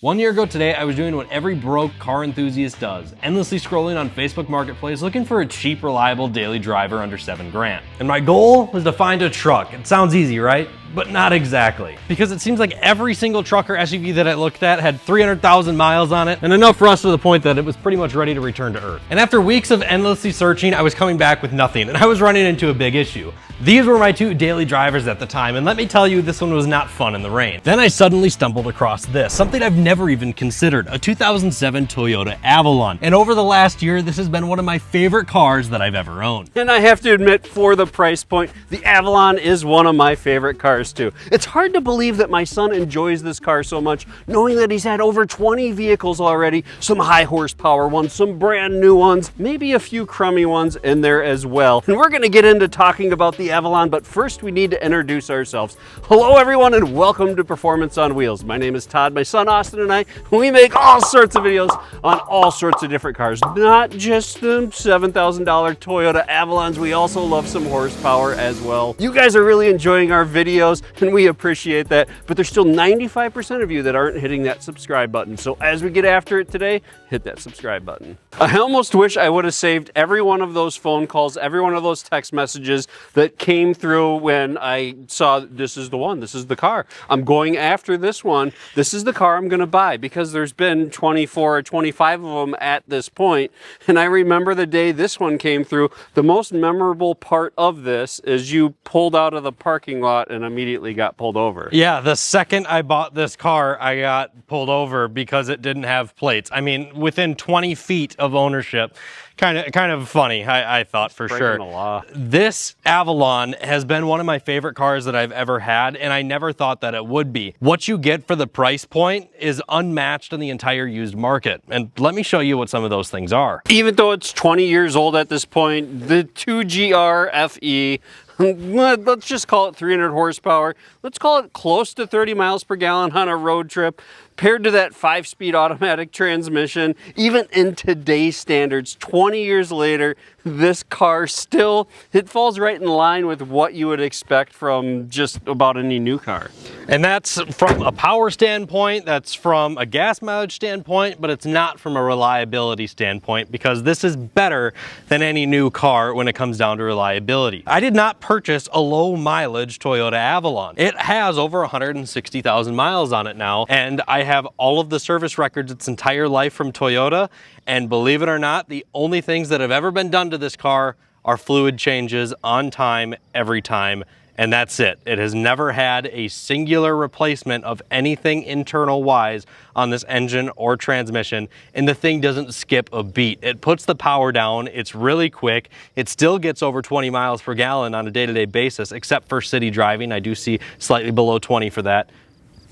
1 year ago today, I was doing what every broke car enthusiast does, endlessly scrolling on Facebook Marketplace looking for a cheap, reliable daily driver under $7 grand. And my goal was to find a truck. It sounds easy, right? But not exactly. Because it seems like every single truck or SUV that I looked at had 300,000 miles on it, and enough rust to the point that it was pretty much ready to return to Earth. And after weeks of endlessly searching, I was coming back with nothing, and I was running into a big issue. These were my two daily drivers at the time, and let me tell you, this one was not fun in the rain. Then I suddenly stumbled across this, something I've never even considered, a 2007 Toyota Avalon. And over the last year, this has been one of my favorite cars that I've ever owned. And I have to admit, for the price point, the Avalon is one of my favorite cars too. It's hard to believe that my son enjoys this car so much, knowing that he's had over 20 vehicles already, some high horsepower ones, some brand new ones, maybe a few crummy ones in there as well. And we're gonna get into talking about the Avalon, but first we need to introduce ourselves. Hello everyone and welcome to Performance on Wheels. My name is Todd, my son Austin and I, we make all sorts of videos on all sorts of different cars, not just the $7,000 Toyota Avalons. We also love some horsepower as well. You guys are really enjoying our videos and we appreciate that, but there's still 95% of you that aren't hitting that subscribe button. So as we get after it today, hit that subscribe button. I almost wish I would have saved every one of those phone calls, every one of those text messages that came through when I saw this is the one, this is the car. I'm going after this one. This is the car I'm gonna buy, because there's been 24 or 25 of them at this point. And I remember the day this one came through, the most memorable part of this is you pulled out of the parking lot and immediately got pulled over. Yeah, the second I bought this car, I got pulled over because it didn't have plates. I mean, within 20 feet of ownership. Kind of funny, I thought, for sure. The law. This Avalon has been one of my favorite cars that I've ever had, and I never thought that it would be. What you get for the price point is unmatched in the entire used market. And let me show you what some of those things are. Even though it's 20 years old at this point, the 2GR FE, let's just call it 300 horsepower. Let's call it close to 30 miles per gallon on a road trip. Paired to that 5-speed automatic transmission, even in today's standards, 20 years later, this car still, it falls right in line with what you would expect from just about any new car. And that's from a power standpoint, that's from a gas mileage standpoint, but it's not from a reliability standpoint, because this is better than any new car when it comes down to reliability. I did not purchase a low mileage Toyota Avalon. It has over 160,000 miles on it now, and I have all of the service records its entire life from Toyota, and believe it or not, the only things that have ever been done to this car are fluid changes on time, every time, and that's it. It has never had a singular replacement of anything internal wise on this engine or transmission, and the thing doesn't skip a beat. It puts the power down, it's really quick, it still gets over 20 miles per gallon on a day-to-day basis, except for city driving. I do see slightly below 20 for that.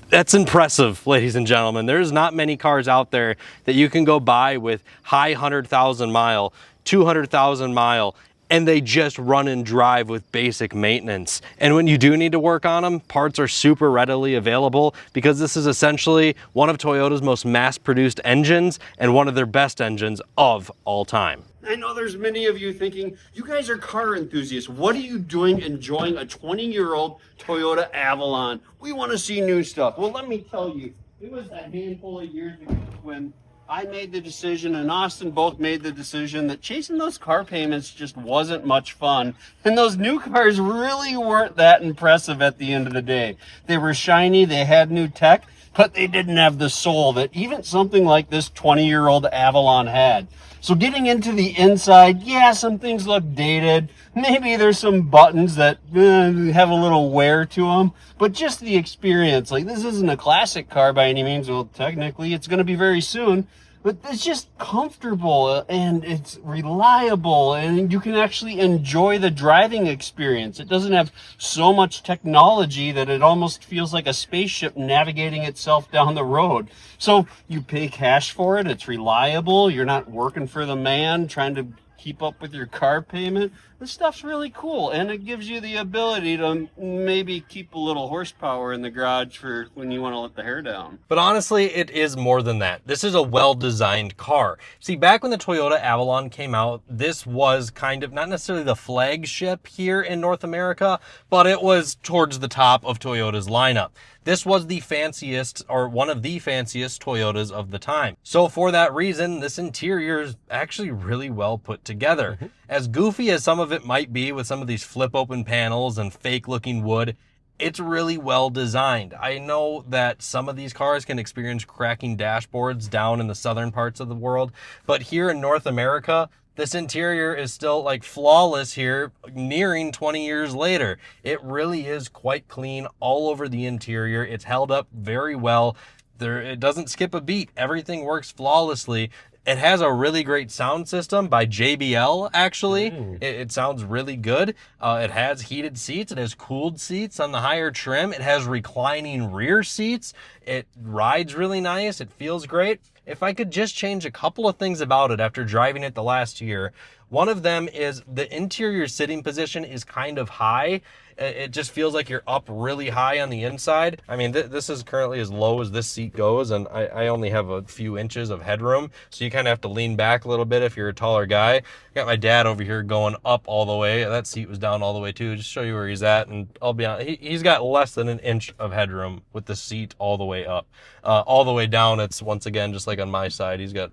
That's impressive, ladies and gentlemen. There's not many cars out there that you can go buy with high 100,000 mile, 200,000 mile, and they just run and drive with basic maintenance. And when you do need to work on them, parts are super readily available, because this is essentially one of Toyota's most mass-produced engines and one of their best engines of all time. I know there's many of you thinking, you guys are car enthusiasts. What are you doing enjoying a 20-year-old Toyota Avalon? We want to see new stuff. Well, let me tell you, it was a handful of years ago when I made the decision and Austin both made the decision that chasing those car payments just wasn't much fun. And those new cars really weren't that impressive at the end of the day. They were shiny, they had new tech, but they didn't have the soul that even something like this 20-year-old Avalon had. So getting into the inside, yeah, some things look dated. Maybe there's some buttons that have a little wear to them, but just the experience. Like, this isn't a classic car by any means. Well, technically it's going to be very soon, but it's just comfortable and it's reliable and you can actually enjoy the driving experience. It doesn't have so much technology that it almost feels like a spaceship navigating itself down the road. So you pay cash for it. It's reliable. You're not working for the man trying to keep up with your car payment. This stuff's really cool, and it gives you the ability to maybe keep a little horsepower in the garage for when you want to let the hair down. But honestly, it is more than that. This is a well-designed car. See, back when the Toyota Avalon came out, this was kind of not necessarily the flagship here in North America, but it was towards the top of Toyota's lineup. This was the fanciest, or one of the fanciest Toyotas of the time. So for that reason, this interior is actually really well put together. As goofy as some of it might be with some of these flip open panels and fake looking wood, it's really well designed. I know that some of these cars can experience cracking dashboards down in the southern parts of the world, but here in North America, this interior is still like flawless here, nearing 20 years later. It really is quite clean all over the interior. It's held up very well. It doesn't skip a beat. Everything works flawlessly. It has a really great sound system by JBL, actually. It sounds really good. It has heated seats. It has cooled seats on the higher trim. It has reclining rear seats. It rides really nice. It feels great. If I could just change a couple of things about it after driving it the last year, one of them is the interior sitting position is kind of high. It just feels like you're up really high on the inside. I mean, this is currently as low as this seat goes, and I only have a few inches of headroom, so you kind of have to lean back a little bit if you're a taller guy. Got my dad over here going up all the way. That seat was down all the way too, just show you where he's at, and I'll be honest, he's got less than an inch of headroom with the seat all the way up. All the way down, it's once again, just like on my side, he's got,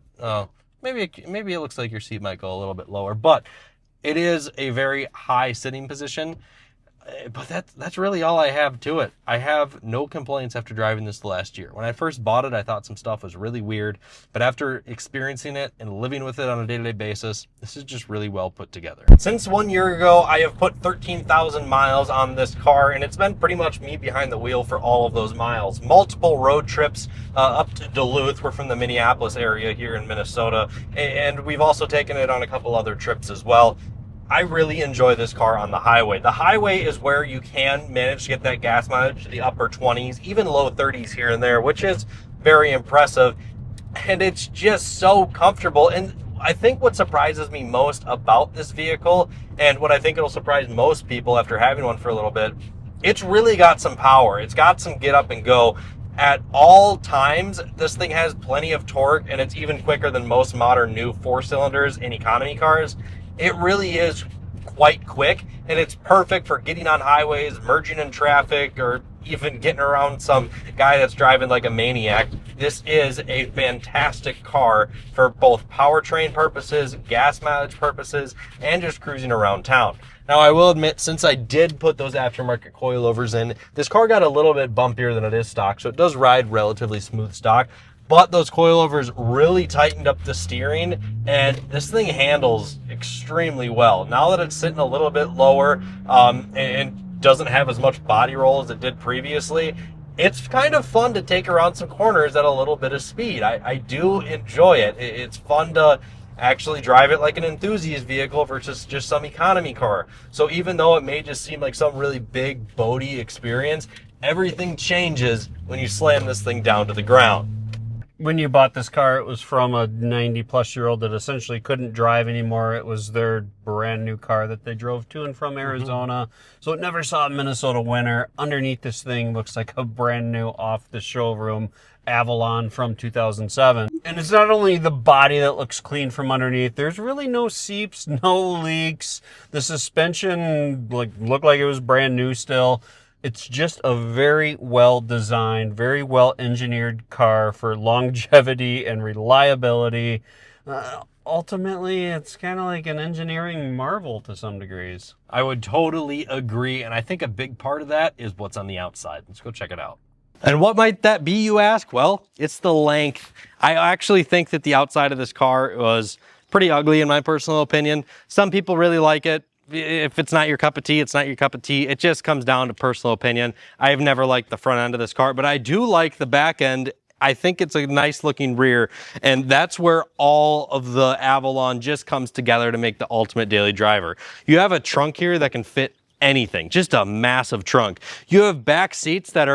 maybe it looks like your seat might go a little bit lower, but it is a very high sitting position. But that's really all I have to it. I have no complaints after driving this last year. When I first bought it, I thought some stuff was really weird, but after experiencing it and living with it on a day-to-day basis, this is just really well put together. Since 1 year ago, I have put 13,000 miles on this car, and it's been pretty much me behind the wheel for all of those miles. Multiple road trips up to Duluth. We're from the Minneapolis area here in Minnesota, and we've also taken it on a couple other trips as well. I really enjoy this car on the highway. The highway is where you can manage to get that gas mileage to the upper 20s, even low 30s here and there, which is very impressive. And it's just so comfortable. And I think what surprises me most about this vehicle, and what I think it'll surprise most people after having one for a little bit, it's really got some power. It's got some get up and go. At all times, this thing has plenty of torque, and it's even quicker than most modern new 4-cylinders in economy cars. It really is quite quick, and it's perfect for getting on highways, merging in traffic, or even getting around some guy that's driving like a maniac. This is a fantastic car for both powertrain purposes, gas mileage purposes, and just cruising around town. Now, I will admit, since I did put those aftermarket coilovers in, this car got a little bit bumpier than it is stock, so it does ride relatively smooth stock. But those coilovers really tightened up the steering, and this thing handles extremely well. Now that it's sitting a little bit lower and doesn't have as much body roll as it did previously, it's kind of fun to take around some corners at a little bit of speed. I do enjoy it. It's fun to actually drive it like an enthusiast vehicle versus just some economy car. So even though it may just seem like some really big, boaty experience, everything changes when you slam this thing down to the ground. When you bought this car, it was from a 90-plus-year-old that essentially couldn't drive anymore. It was their brand new car that they drove to and from Arizona. So it never saw a Minnesota winter. Underneath this thing looks like a brand new off-the-showroom Avalon from 2007. And it's not only the body that looks clean from underneath. There's really no seeps, no leaks. The suspension looked like it was brand new still. It's just a very well designed, very well engineered car for longevity and reliability. Ultimately, it's kind of like an engineering marvel to some degrees. I would totally agree, and I think a big part of that is what's on the outside. Let's go check it out. And what might that be, you ask? Well, it's the length. I actually think that the outside of this car was pretty ugly in my personal opinion. Some people really like it. If it's not your cup of tea, it's not your cup of tea. It just comes down to personal opinion. I've never liked the front end of this car, but I do like the back end. I think it's a nice looking rear, and that's where all of the Avalon just comes together to make the ultimate daily driver. You have a trunk here that can fit anything, just a massive trunk. You have back seats that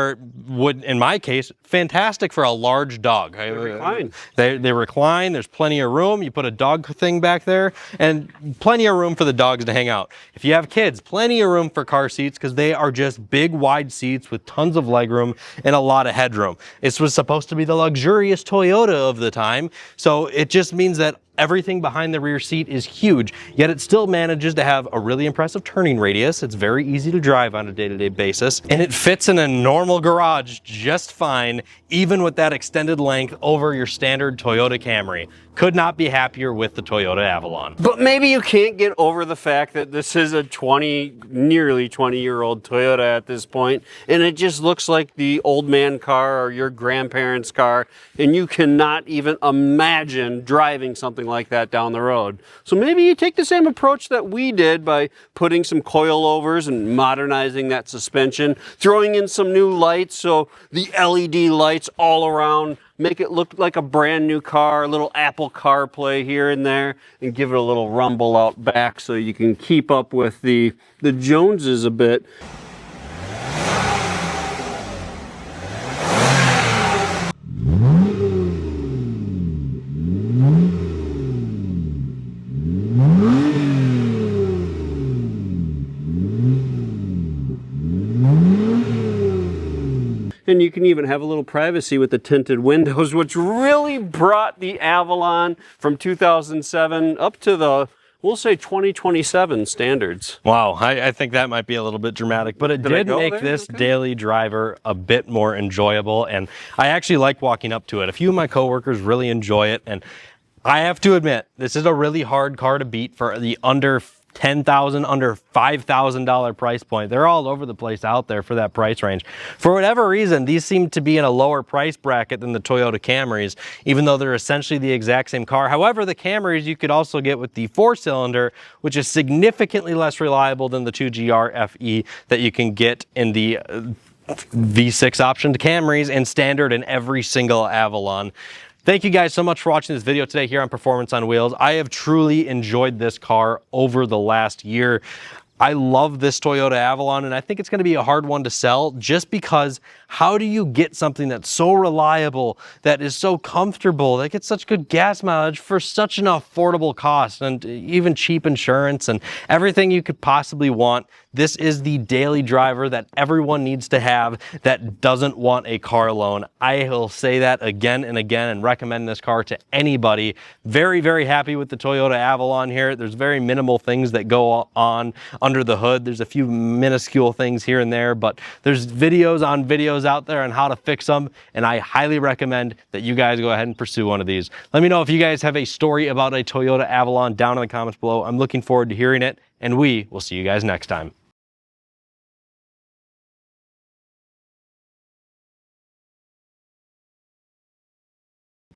would, in my case, fantastic for a large dog. They recline. They recline, there's plenty of room. You put a dog thing back there and plenty of room for the dogs to hang out. If you have kids, plenty of room for car seats because they are just big, wide seats with tons of legroom and a lot of headroom. This was supposed to be the luxurious Toyota of the time, so it just means that everything behind the rear seat is huge, yet it still manages to have a really impressive turning radius. It's very easy to drive on a day-to-day basis, and it fits in a normal garage just fine, even with that extended length over your standard Toyota Camry. Could not be happier with the Toyota Avalon. But maybe you can't get over the fact that this is a nearly 20-year-old Toyota at this point, and it just looks like the old man car or your grandparents' car, and you cannot even imagine driving something like that down the road. So maybe you take the same approach that we did by putting some coilovers and modernizing that suspension, throwing in some new lights, so the LED lights all around make it look like a brand new car, a little Apple CarPlay here and there, and give it a little rumble out back so you can keep up with the Joneses a bit. And you can even have a little privacy with the tinted windows, which really brought the Avalon from 2007 up to the, we'll say, 2027 standards. Wow, I think that might be a little bit dramatic, but it did make this daily driver a bit more enjoyable, and I actually like walking up to it. A few of my coworkers really enjoy it, and I have to admit, this is a really hard car to beat for the under $10,000, under $5,000 price point. They're all over the place out there for that price range. For whatever reason, these seem to be in a lower price bracket than the Toyota Camrys, even though they're essentially the exact same car. However, the Camrys you could also get with the 4-cylinder, which is significantly less reliable than the 2GR FE that you can get in the V6 optioned Camrys and standard in every single Avalon. Thank you guys so much for watching this video today here on Performance on Wheels. I have truly enjoyed this car over the last year. I love this Toyota Avalon, and I think it's going to be a hard one to sell just because how do you get something that's so reliable, that is so comfortable, that gets such good gas mileage for such an affordable cost, and even cheap insurance and everything you could possibly want. This is the daily driver that everyone needs to have that doesn't want a car loan. I will say that again and again and recommend this car to anybody. Very, very happy with the Toyota Avalon here. There's very minimal things that go on under the hood. There's a few minuscule things here and there, but there's videos on videos out there on how to fix them, and I highly recommend that you guys go ahead and pursue one of these. Let me know if you guys have a story about a Toyota Avalon down in the comments below. I'm looking forward to hearing it, and we will see you guys next time.